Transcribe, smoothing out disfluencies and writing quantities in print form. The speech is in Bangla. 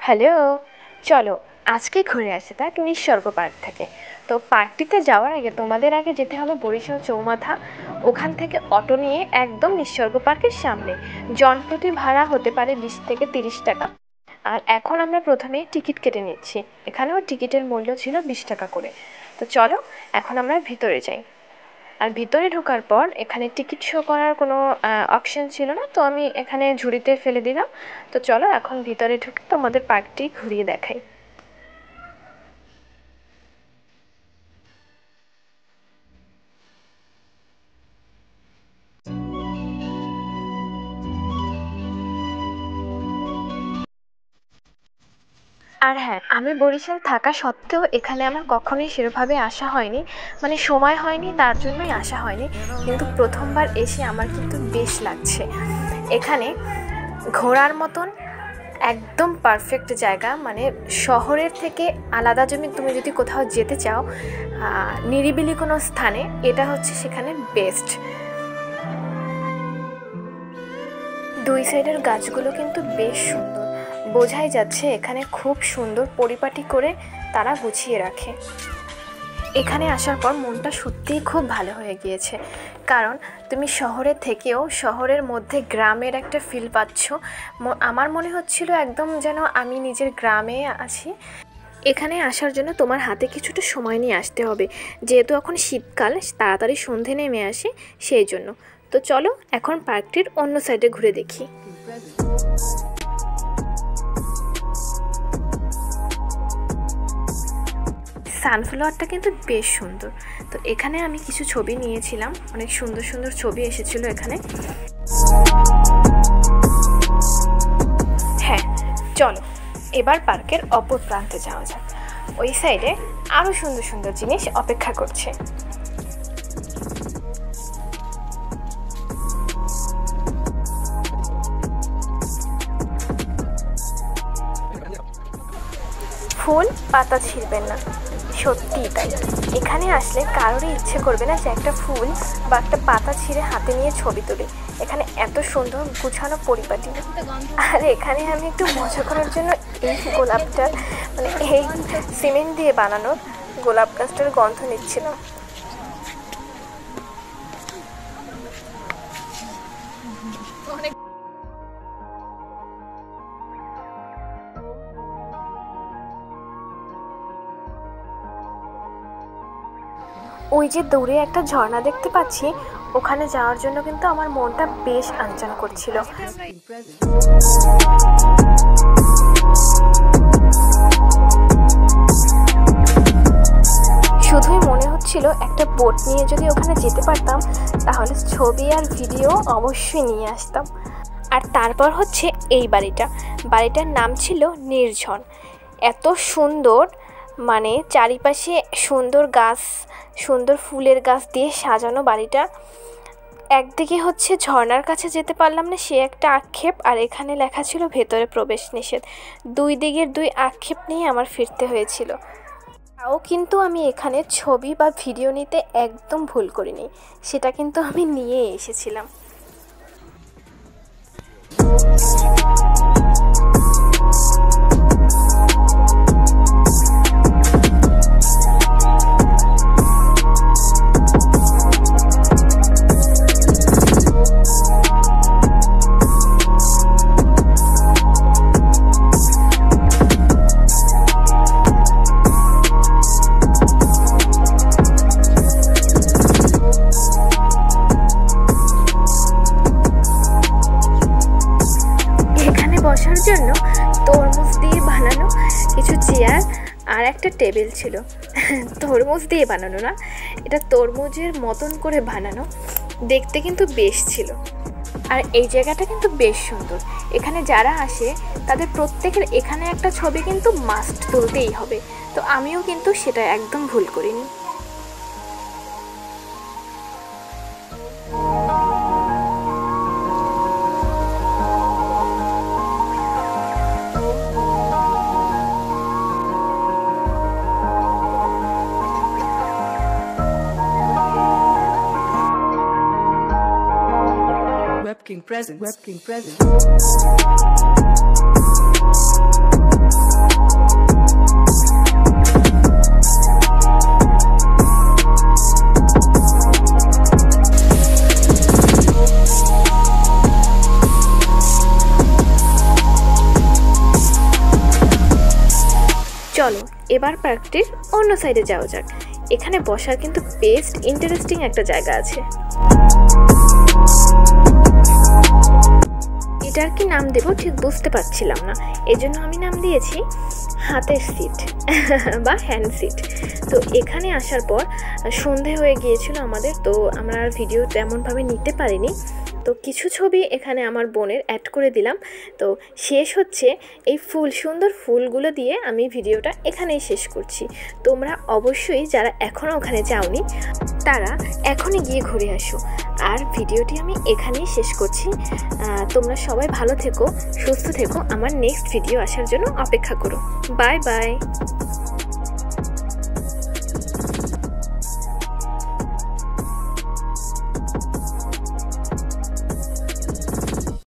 হ্যালো, চলো আজকে ঘুরে আসি থাক নিঃস্বর্গ পার্ক থেকে। তো পার্কটিতে যাওয়ার আগে তোমাদের আগে যেতে হবে বরিশাল চৌমাথা। ওখান থেকে অটো নিয়ে একদম নিঃস্বর্গ পার্কের সামনে। জনপ্রতি ভাড়া হতে পারে 20 থেকে 30 টাকা। আর এখন আমরা প্রথমেই টিকিট কেটে নিচ্ছি। এখানেও টিকিটের মূল্য ছিল 20 টাকা করে। তো চলো এখন আমরা ভিতরে যাই। আর ভিতরে ঢোকার পর এখানে টিকিট শো করার কোনো অপশন ছিল না, তো আমি এখানে ঝুড়িতে ফেলে দিলাম। তো চলো এখন ভিতরে ঢুকে তোমাদের পার্কটি ঘুরিয়ে দেখাই। আর হ্যাঁ, আমি বরিশাল থাকা সত্ত্বেও এখানে আমার কখনোই সেরকমভাবে আসা হয়নি। মানে সময় হয়নি, তার জন্যই আসা হয়নি। কিন্তু প্রথমবার এসে আমার কিন্তু বেশ লাগছে। এখানে ঘোরার মতন একদম পারফেক্ট জায়গা। মানে শহরের থেকে আলাদা জমি তুমি যদি কোথাও যেতে চাও, নিরিবিলি কোনো স্থানে, এটা হচ্ছে সেখানে বেস্ট। দুই সাইডের গাছগুলো কিন্তু বেশ সুন্দর। বোঝাই যাচ্ছে এখানে খুব সুন্দর পরিপাটি করে তারা গুছিয়ে রাখে। এখানে আসার পর মনটা সত্যিই খুব ভালো হয়ে গিয়েছে। কারণ তুমি শহরের থেকেও শহরের মধ্যে গ্রামের একটা ফিল পাচ্ছ। আমার মনে হচ্ছিল একদম যেন আমি নিজের গ্রামে আছি। এখানে আসার জন্য তোমার হাতে কিছুটা সময় নিয়ে আসতে হবে, যেহেতু এখন শীতকাল, তাড়াতাড়ি সন্ধে নেমে আসে সেই জন্য। তো চলো এখন পার্কটির অন্য সাইডে ঘুরে দেখি। সানফ্লাওয়ারটা কিন্তু বেশ সুন্দর। তো এখানে আমি কিছু ছবি নিয়েছিলাম, অনেক সুন্দর সুন্দর ছবি এসেছিল এখানে। হ্যাঁ, চলো এবার পার্কের অপর প্রান্তে যাওয়া যাক। ওই সাইডে আরও সুন্দর সুন্দর জিনিস অপেক্ষা করছে। ফুল পাতা ছিঁড়বেন না, সত্যিই তাই। এখানে আসলে কারোরই ইচ্ছে করবে না যে একটা ফুল বা একটা পাতা ছিঁড়ে হাতে নিয়ে ছবি তুলি। এখানে এত সুন্দর গুছানো পরিপাটি। আর এখানে আমি একটু মজা করার জন্য এই গোলাপটার, মানে এই সিমেন্ট দিয়ে বানানো গোলাপ গাছটার গন্ধ নিচ্ছিলাম। ওই যে দূরে একটা ঝর্ণা দেখতে পাচ্ছি, ওখানে যাওয়ার জন্য কিন্তু আমার মনটা বেশ আনচান করছিল। শুধুই মনে হচ্ছিল একটা বোট নিয়ে যদি ওখানে যেতে পারতাম, তাহলে ছবি আর ভিডিও অবশ্যই নিয়ে আসতাম। আর তারপর হচ্ছে এই বাড়িটার নাম ছিল নির্ঝন। এত সুন্দর, মানে চারিপাশে সুন্দর গাছ, সুন্দর ফুলের গাছ দিয়ে সাজানো বাড়িটা। একদিকে হচ্ছে ঝর্ণার কাছে যেতে পারলাম না, সে একটা আক্ষেপ, আর এখানে লেখা ছিল ভেতরে প্রবেশ নিষেধ। দুই দিকের দুই আক্ষেপ নিয়ে আমার ফিরতে হয়েছিল। তাও কিন্তু আমি এখানে ছবি বা ভিডিও নিতে একদম ভুল করিনি, সেটা কিন্তু আমি নিয়ে এসেছিলাম। বসার জন্য তরমুজ দিয়ে বানানো কিছু চেয়ার আর একটা টেবিল ছিল। তরমুজ দিয়ে বানানো না, এটা তরমুজের মতন করে বানানো, দেখতে কিন্তু বেশ ছিল। আর এই জায়গাটা কিন্তু বেশ সুন্দর। এখানে যারা আসে তাদের প্রত্যেকের এখানে একটা ছবি কিন্তু মাস্ট তুলতেই হবে। তো আমিও কিন্তু সেটা একদম ভুল করিনি। King presents. Web King presents. চলো এবার পার্কটির অন্য সাইডে যাওয়া যাক। এখানে বসার কিন্তু বেস্ট ইন্টারেস্টিং একটা জায়গা আছে। এটার কি নাম দেব ঠিক বুঝতে পারছিলাম না, এজন্য আমি নাম দিয়েছি হাতের সিট বা হ্যান্ড সিট। তো এখানে আসার পর সন্ধে হয়ে গিয়েছিল আমাদের, তো আমরা আর ভিডিও তেমনভাবে নিতে পারিনি। তো কিছু ছবি এখানে আমার বোনের অ্যাড করে দিলাম। তো শেষ হচ্ছে এই সুন্দর ফুলগুলো দিয়ে আমি ভিডিওটা এখানেই শেষ করছি। তোমরা অবশ্যই যারা এখনও ওখানে যাওনি তারা এখনই গিয়ে ঘুরে আসো। আর ভিডিওটি আমি এখানেই শেষ করছি। তোমরা সবাই ভালো থেকো, সুস্থ থেকো, আমার নেক্সট ভিডিও আসার জন্য অপেক্ষা করো। Bye bye.